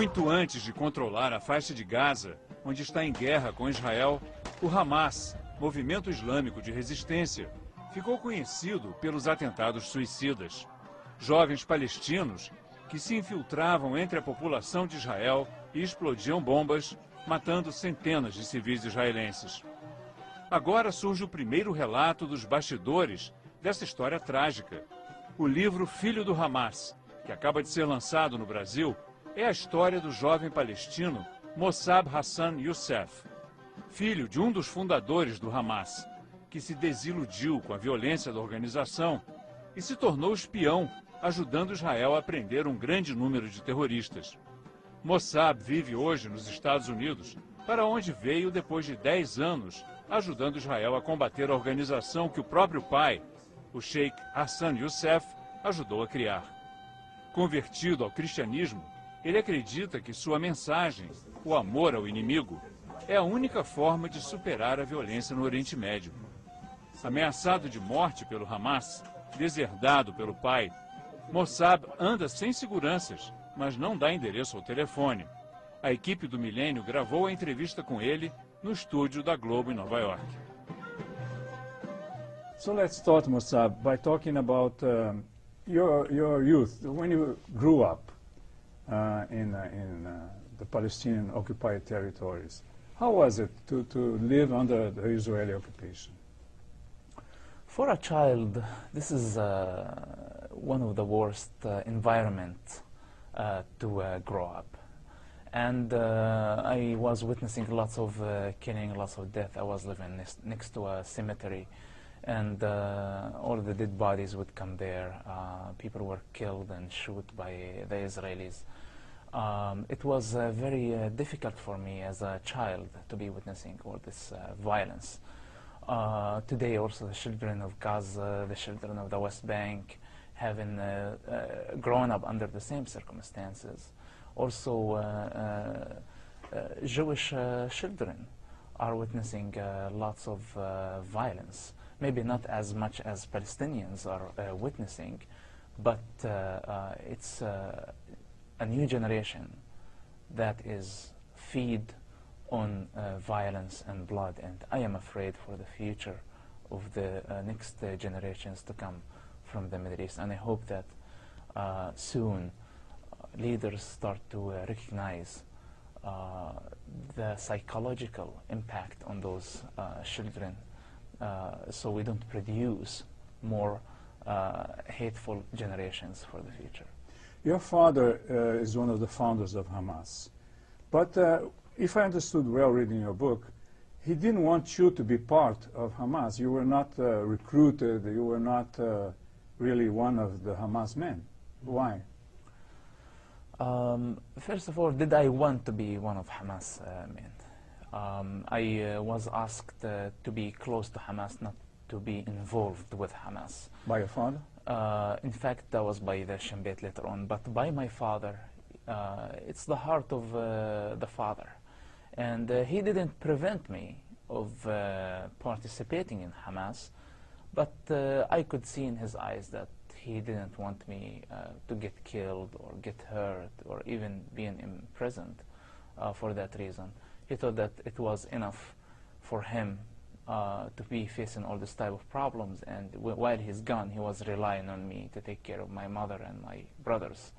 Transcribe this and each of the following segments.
Muito antes de controlar a faixa de Gaza, onde está em guerra com Israel, o Hamas, movimento islâmico de resistência, ficou conhecido pelos atentados suicidas. Jovens palestinos que se infiltravam entre a população de Israel e explodiam bombas, matando centenas de civis israelenses. Agora surge o primeiro relato dos bastidores dessa história trágica. O livro Filho do Hamas, que acaba de ser lançado no Brasil, é a história do jovem palestino Mosab Hassan Youssef, filho de um dos fundadores do Hamas, que se desiludiu com a violência da organização e se tornou espião, ajudando Israel a prender um grande número de terroristas. Mosab vive hoje nos Estados Unidos, para onde veio depois de 10 anos, ajudando Israel a combater a organização que o próprio pai, o Sheikh Hassan Youssef, ajudou a criar. Convertido ao cristianismo, ele acredita que sua mensagem, o amor ao inimigo, é a única forma de superar a violência no Oriente Médio. Ameaçado de morte pelo Hamas, deserdado pelo pai, Mosab anda sem seguranças, mas não dá endereço ao telefone. A equipe do Milênio gravou a entrevista com ele no estúdio da Globo em Nova York. So let's start, Mosab, by talking about your youth, when you grew up in the Palestinian occupied territories. How was it to live under the Israeli occupation? For a child, this is one of the worst environments to grow up. And I was witnessing lots of killing, lots of death. I was living next to a cemetery, and all the dead bodies would come there. People were killed and shot by the Israelis. It was very difficult for me as a child to be witnessing all this violence. Today also the children of Gaza, the children of the West Bank, having grown up under the same circumstances. Also Jewish children are witnessing lots of violence. Maybe not as much as Palestinians are witnessing, but it's a new generation that is fed on violence and blood, and I am afraid for the future of the next generations to come from the Middle East. And I hope that soon leaders start to recognize the psychological impact on those children, so we don't produce more hateful generations for the future. Your father is one of the founders of Hamas, but if I understood well reading your book, he didn't want you to be part of Hamas. You were not recruited, you were not really one of the Hamas men. Why? First of all, did I want to be one of Hamas men? I was asked to be close to Hamas, not to be involved with Hamas. By your father? In fact, that was by the Shin Bet later on, but by my father. It's the heart of the father. And he didn't prevent me of participating in Hamas, but I could see in his eyes that he didn't want me to get killed or get hurt or even being imprisoned for that reason. He thought that it was enough for him to be facing all this type of problems, and while he's gone, he was relying on me to take care of my mother and my brothers.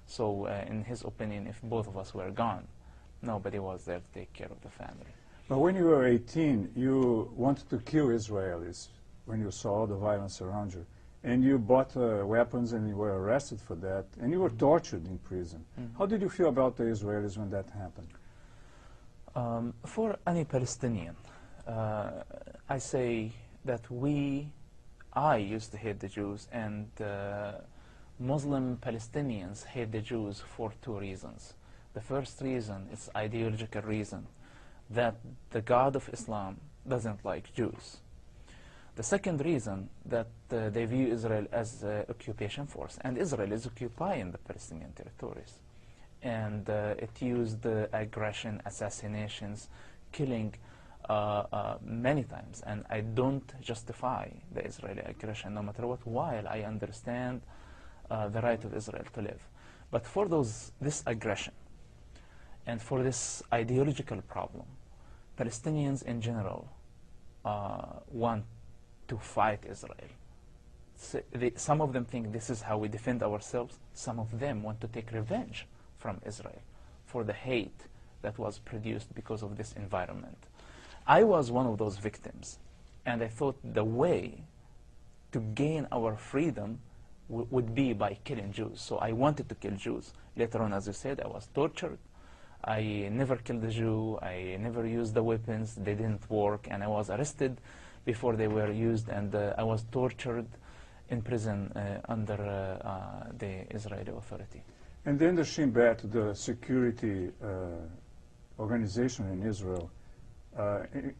So in his opinion, if both of us were gone, nobody was there to take care of the family. But when you were 18, you wanted to kill Israelis when you saw the violence around you. And you bought weapons and you were arrested for that, and you were tortured in prison. Mm-hmm. How did you feel about the Israelis when that happened? For any Palestinian, I say that I used to hate the Jews, and Muslim Palestinians hate the Jews for two reasons. The first reason is ideological reason, that the God of Islam doesn't like Jews. The second reason, that they view Israel as an occupation force, and Israel is occupying the Palestinian territories. And it used aggression, assassinations, killing many times, and I don't justify the Israeli aggression no matter what, while I understand the right of Israel to live. But for this aggression, And for this ideological problem, Palestinians in general want to fight Israel. Some of them think this is how we defend ourselves. Some of them want to take revenge from Israel for the hate that was produced because of this environment. I was one of those victims, and I thought the way to gain our freedom would be by killing Jews. So I wanted to kill Jews. Later on, as you said, I was tortured. I never killed a Jew. I never used the weapons. They didn't work, and I was arrested before they were used, and I was tortured in prison under the Israeli authority. And then the Shin Bet, the security organization in Israel,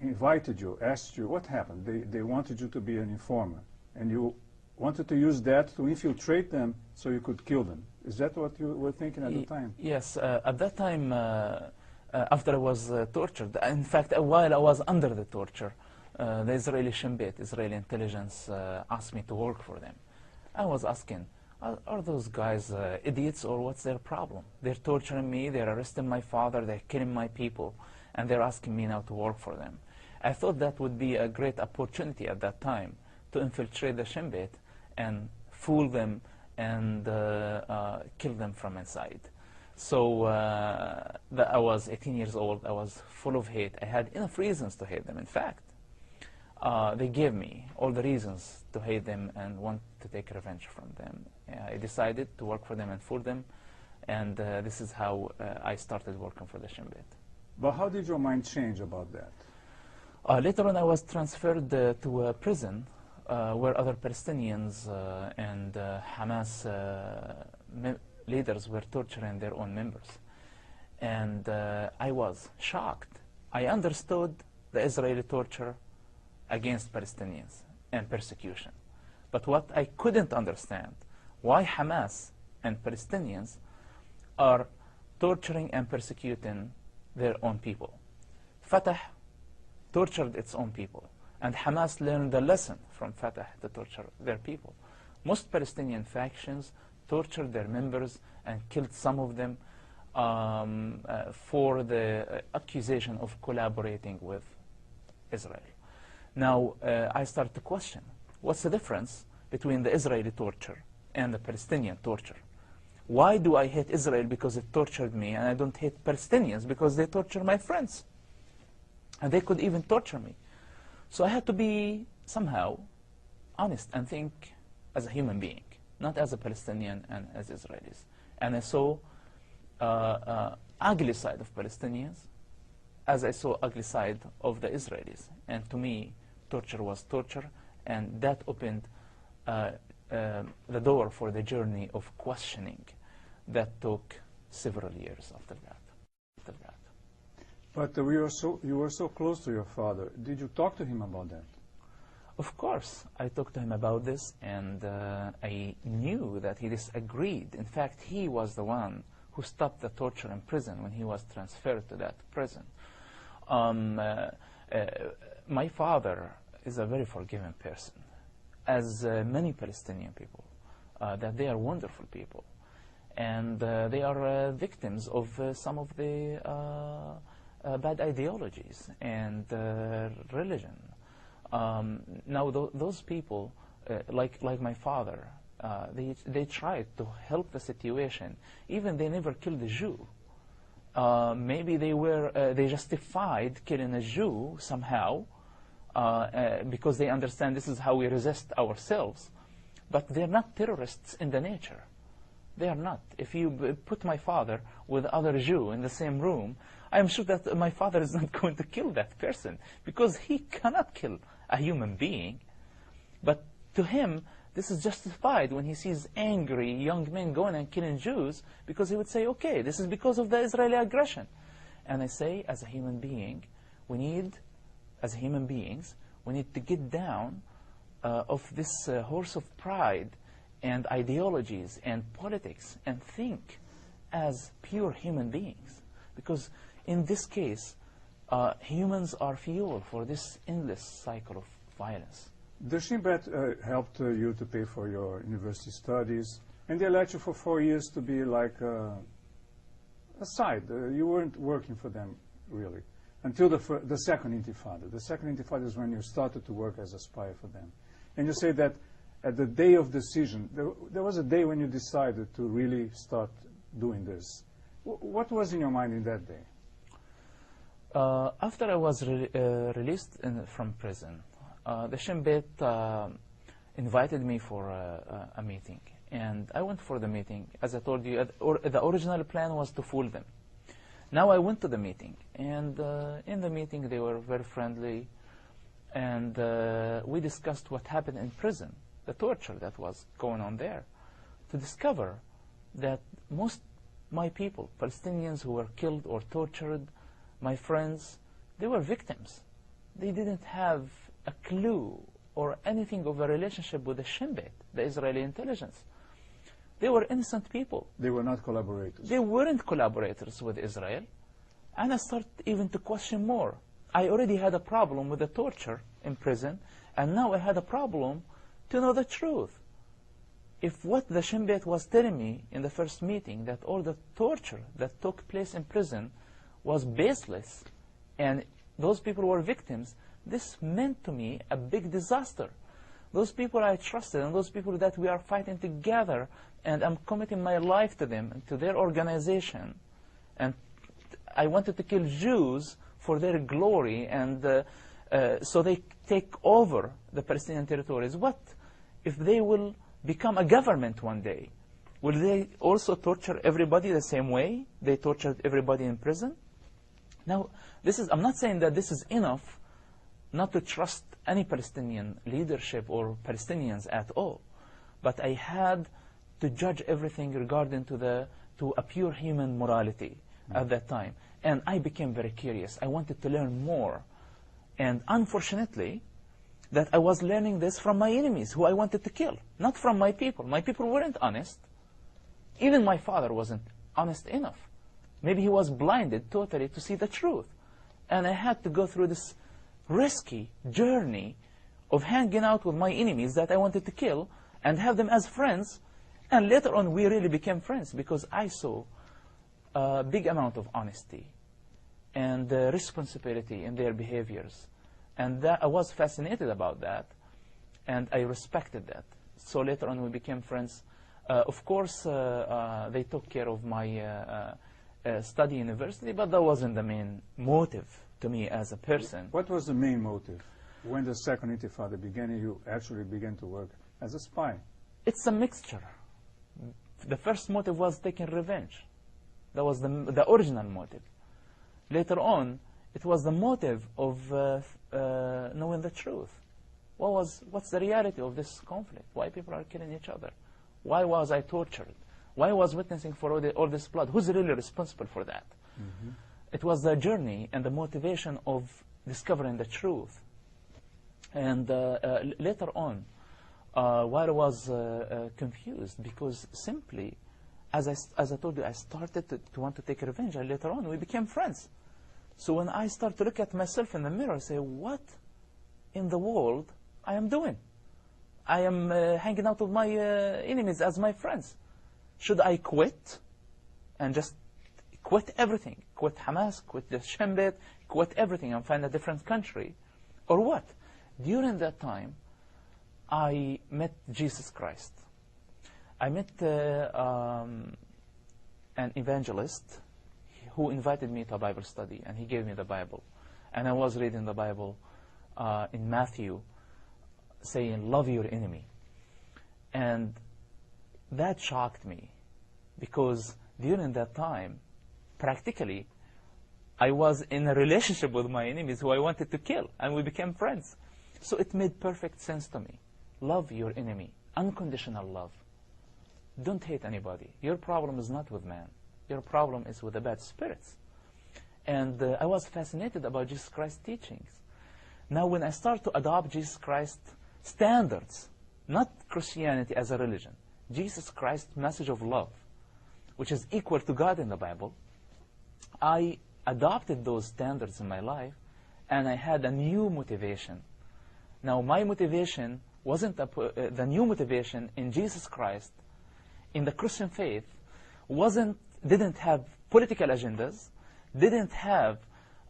invited you, asked you, what happened? They wanted you to be an informer, and you wanted to use that to infiltrate them so you could kill them. Is that what you were thinking at the time? Yes, at that time, after I was tortured, in fact, while I was under the torture, the Israeli Shin Bet, Israeli intelligence, asked me to work for them. I was asking, are those guys idiots, or what's their problem? They're torturing me, they're arresting my father, they're killing my people, and they're asking me now to work for them. I thought that would be a great opportunity at that time to infiltrate the Shin Bet and fool them and kill them from inside. So I was 18 years old, I was full of hate. I had enough reasons to hate them. In fact, they gave me all the reasons to hate them and want to take revenge from them. I decided to work for them and fool them, and this is how I started working for the Shin Bet. But how did your mind change about that? Later on, I was transferred to a prison where other Palestinians and Hamas leaders were torturing their own members. And I was shocked. I understood the Israeli torture against Palestinians and persecution. But what I couldn't understand, why Hamas and Palestinians are torturing and persecuting their own people. Fatah tortured its own people, and Hamas learned the lesson from Fatah to torture their people. Most Palestinian factions tortured their members and killed some of them for the accusation of collaborating with Israel. Now, I started to question, what's the difference between the Israeli torture and the Palestinian torture? Why do I hate Israel because it tortured me, and I don't hate Palestinians because they torture my friends? And they could even torture me. So I had to be somehow honest and think as a human being, not as a Palestinian and as Israelis. And I saw ugly side of Palestinians as I saw ugly side of the Israelis. And to me, torture was torture, and that opened the door for the journey of questioning that took several years after that. But you were so close to your father. Did you talk to him about that? Of course, I talked to him about this, and I knew that he disagreed. In fact, he was the one who stopped the torture in prison when he was transferred to that prison. My father is a very forgiving person, as many Palestinian people, that they are wonderful people. And they are victims of some of the bad ideologies and religion. Now, those people, like my father, they tried to help the situation. Even they never killed a Jew. Maybe they justified killing a Jew somehow because they understand this is how we resist ourselves. But they're not terrorists in the nature. They are not. If you put my father with other Jew in the same room, I am sure that my father is not going to kill that person, because he cannot kill a human being. But to him, this is justified when he sees angry young men going and killing Jews, because he would say, okay, this is because of the Israeli aggression. And I say, as a human being, as human beings, we need to get down of this horse of pride and ideologies and politics and think as pure human beings. Because in this case, humans are fuel for this endless cycle of violence. The Shin Bet helped you to pay for your university studies, and they let you for 4 years to be like aside. You weren't working for them, really, until the Second Intifada. The Second Intifada is when you started to work as a spy for them. And you say that at the day of decision, there was a day when you decided to really start doing this. What was in your mind in that day? After I was released from prison, the Shin Bet invited me for a meeting. And I went for the meeting. As I told you, the original plan was to fool them. Now I went to the meeting. And in the meeting, they were very friendly. And we discussed what happened in prison, the torture that was going on there, to discover that my people, Palestinians who were killed or tortured, my friends, they were victims. They didn't have a clue or anything of a relationship with the Shin Bet, the Israeli intelligence. They were innocent people. They were not collaborators. They weren't collaborators with Israel. And I started even to question more. I already had a problem with the torture in prison, and now I had a problem to know the truth. If what the Shin Bet was telling me in the first meeting, that all the torture that took place in prison was baseless, and those people were victims, this meant to me a big disaster. Those people I trusted, and those people that we are fighting together, and I'm committing my life to them, and to their organization, and I wanted to kill Jews for their glory, and so they take over the Palestinian territories. What if they will become a government one day? Will they also torture everybody the same way they tortured everybody in prison? Now, I'm not saying that this is enough not to trust any Palestinian leadership or Palestinians at all, but I had to judge everything regarding to a pure human morality at that time. And I became very curious. I wanted to learn more. And unfortunately, that I was learning this from my enemies, who I wanted to kill, not from my people. My people weren't honest. Even my father wasn't honest enough. Maybe he was blinded totally to see the truth. And I had to go through this risky journey of hanging out with my enemies that I wanted to kill and have them as friends. And later on, we really became friends because I saw a big amount of honesty and responsibility in their behaviors. And I was fascinated about that, and I respected that. So later on, we became friends. Of course, they took care of my study university, but that wasn't the main motive to me as a person. What was the main motive? When the Second Intifada began, you actually began to work as a spy. It's a mixture. The first motive was taking revenge. That was the original motive. Later on, it was the motive of knowing the truth. What's the reality of this conflict? Why people are killing each other? Why was I tortured? Why was witnessing for all this blood? Who's really responsible for that? Mm-hmm. It was the journey and the motivation of discovering the truth. And later on, while I was confused, because simply, as I told you, I started to want to take revenge, and later on we became friends. So when I start to look at myself in the mirror, I say, what in the world I am doing? I am hanging out with my enemies as my friends. Should I quit and just quit everything? Quit Hamas, quit the Shin Bet, quit everything and find a different country? Or what? During that time, I met Jesus Christ. I met an evangelist who invited me to a Bible study, and he gave me the Bible. And I was reading the Bible in Matthew, saying, love your enemy. And that shocked me, because during that time, practically, I was in a relationship with my enemies who I wanted to kill, and we became friends. So it made perfect sense to me. Love your enemy. Unconditional love. Don't hate anybody. Your problem is not with man. Your problem is with the bad spirits. And I was fascinated about Jesus Christ's teachings. Now when I start to adopt Jesus Christ's standards, not Christianity as a religion, Jesus Christ's message of love, which is equal to God in the Bible, I adopted those standards in my life, and I had a new motivation. Now my motivation wasn't the new motivation in Jesus Christ, in the Christian faith, didn't have political agendas, didn't have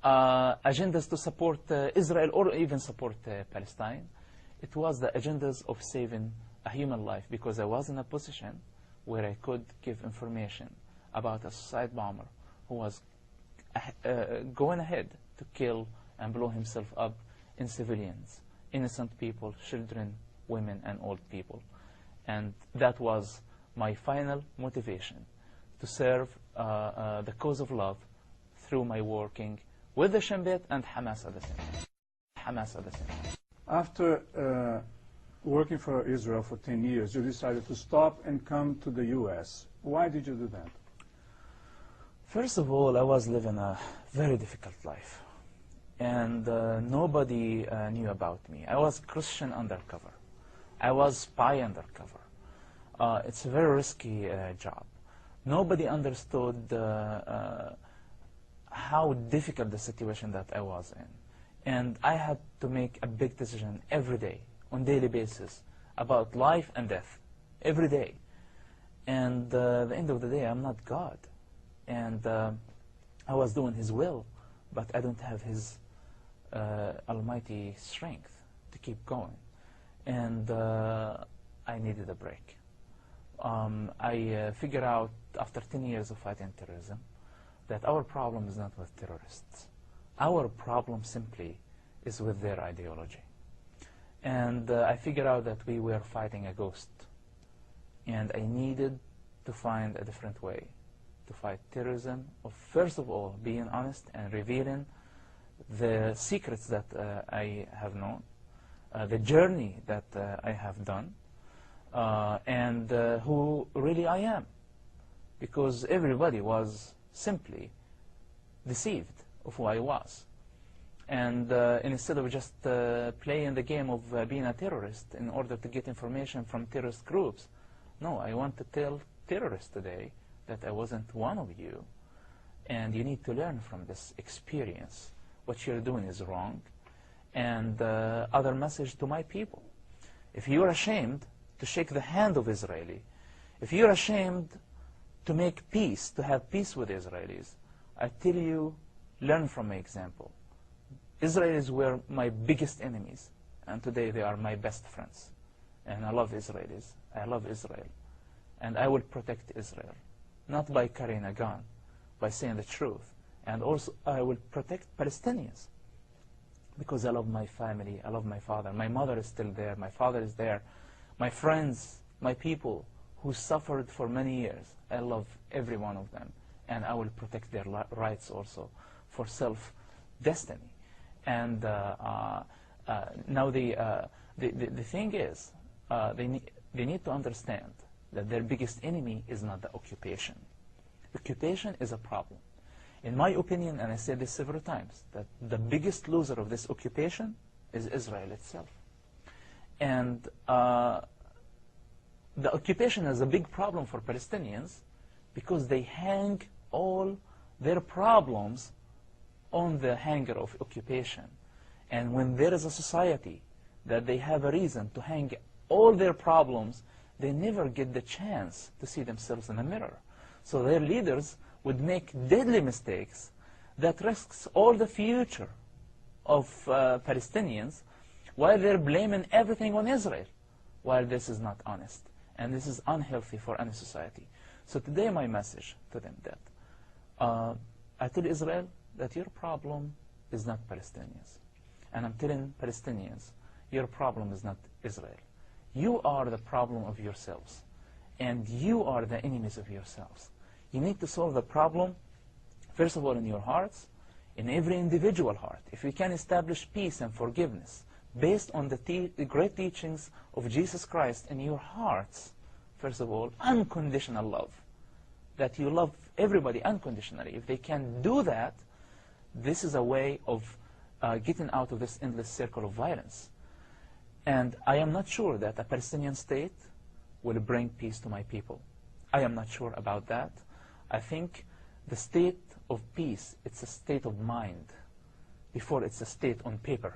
agendas to support Israel or even support Palestine. It was the agendas of saving a human life, because I was in a position where I could give information about a suicide bomber who was going ahead to kill and blow himself up in civilians, innocent people, children, women, and old people. And that was my final motivation, to serve the cause of love through my working with the Shin Bet and Hamas at the same time. After working for Israel for 10 years, you decided to stop and come to the U.S. Why did you do that? First of all, I was living a very difficult life, and nobody knew about me. I was Christian undercover. I was spy undercover. It's a very risky job. Nobody understood how difficult the situation that I was in. And I had to make a big decision every day, on daily basis, about life and death, every day. And at the end of the day, I'm not God. And I was doing His will, but I don't have His almighty strength to keep going. And I needed a break. I figured out, after 10 years of fighting terrorism, that our problem is not with terrorists. Our problem simply is with their ideology. And I figured out that we were fighting a ghost. And I needed to find a different way to fight terrorism, of first of all being honest and revealing the secrets that I have known, the journey that I have done, and who really I am. Because everybody was simply deceived of who I was. And instead of just playing the game of being a terrorist in order to get information from terrorist groups, no, I want to tell terrorists today that I wasn't one of you, and you need to learn from this experience. What you're doing is wrong. And other message to my people: if you're ashamed to shake the hand of Israeli, if you're ashamed to make peace, to have peace with Israelis, I tell you, learn from my example. Israelis were my biggest enemies, and today they are my best friends. And I love Israelis. I love Israel. And I will protect Israel, not by carrying a gun, by saying the truth. And also I will protect Palestinians, because I love my family, I love my father. My mother is still there, my father is there, my friends, my people who suffered for many years. I love every one of them, and I will protect their rights also for self-destiny. And now the thing is, they need to understand that their biggest enemy is not the occupation. Occupation is a problem. In my opinion, and I said this several times, that the biggest loser of this occupation is Israel itself. And the occupation is a big problem for Palestinians, because they hang all their problems on the hanger of occupation. And when there is a society that they have a reason to hang all their problems, they never get the chance to see themselves in the mirror. So their leaders would make deadly mistakes that risks all the future of Palestinians, while they're blaming everything on Israel, while this is not honest. And this is unhealthy for any society. So today my message to them that I tell Israel that your problem is not Palestinians. And I'm telling Palestinians, your problem is not Israel. You are the problem of yourselves. And you are the enemies of yourselves. You need to solve the problem, first of all, in your hearts, in every individual heart. If we can establish peace and forgiveness based on the great teachings of Jesus Christ in your hearts, first of all, unconditional love, that you love everybody unconditionally. If they can do that, this is a way of getting out of this endless circle of violence. And I am not sure that a Palestinian state will bring peace to my people. I am not sure about that. I think the state of peace, it's a state of mind before it's a state on paper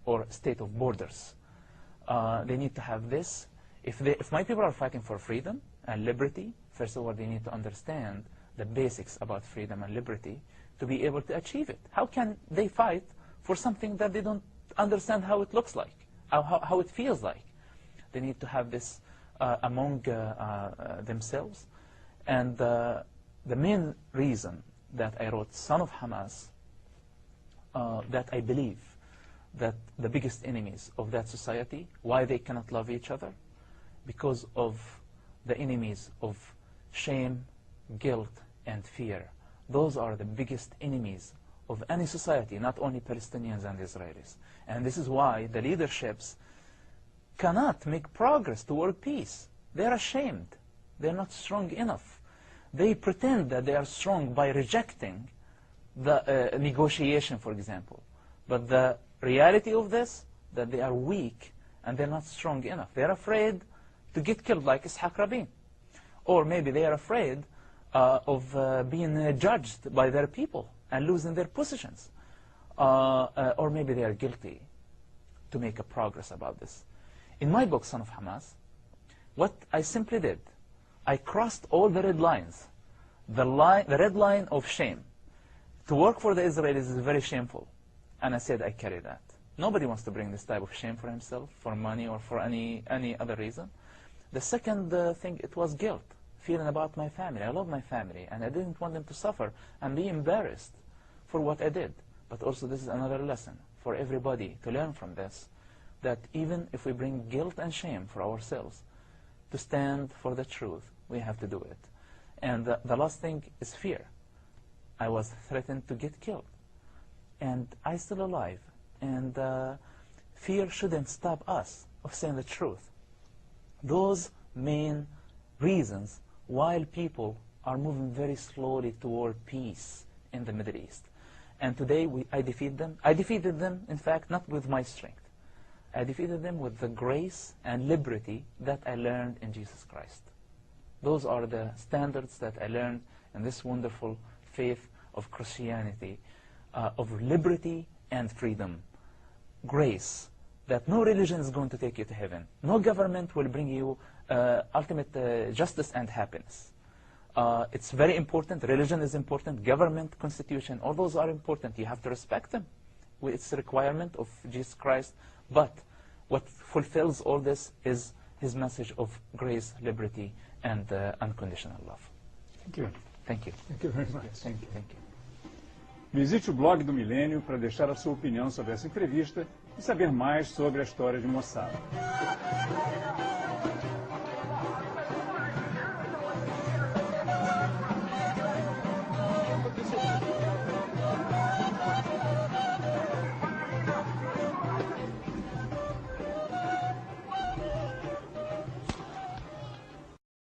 or a state of borders. They need to have this. If my people are fighting for freedom and liberty, first of all, they need to understand the basics about freedom and liberty to be able to achieve it. How can they fight for something that they don't understand how it looks like, how it feels like? They need to have this among themselves. And the main reason that I wrote Son of Hamas, that I believe that the biggest enemies of that society, why they cannot love each other, because of the enemies of shame, guilt, and fear. Those are the biggest enemies of any society, not only Palestinians and Israelis. And this is why the leaderships cannot make progress toward peace. They're ashamed. They're not strong enough. They pretend that they are strong by rejecting the negotiation, for example. But the reality of this, that they are weak and they're not strong enough. They're afraid to get killed like Ishaq Rabin. Or maybe they are afraid of being judged by their people and losing their positions. Or maybe they are guilty to make a progress about this. In my book, Son of Hamas, what I simply did, I crossed all the red lines. The red line of shame. To work for the Israelis is very shameful. And I said, I carry that. Nobody wants to bring this type of shame for himself, for money, or for any other reason. The second thing, it was guilt, feeling about my family. I love my family, and I didn't want them to suffer and be embarrassed for what I did. But also, this is another lesson for everybody to learn from this, that even if we bring guilt and shame for ourselves, to stand for the truth, we have to do it. And the last thing is fear. I was threatened to get killed. And I'm still alive. And fear shouldn't stop us of saying the truth. Those main reasons why people are moving very slowly toward peace in the Middle East. And today I defeat them. I defeated them, in fact, not with my strength. I defeated them with the grace and liberty that I learned in Jesus Christ. Those are the standards that I learned in this wonderful faith of Christianity, of liberty and freedom. Grace, that no religion is going to take you to heaven. No government will bring you ultimate justice and happiness. It's very important. Religion is important. Government, constitution, all those are important. You have to respect them. It's a requirement of Jesus Christ. But what fulfills all this is his message of grace, liberty, and unconditional love. Thank you. Thank you. Thank you very much. Thank you. Thank you. Visite o blog do Milênio para deixar a sua opinião sobre essa entrevista e saber mais sobre a história de Mosab.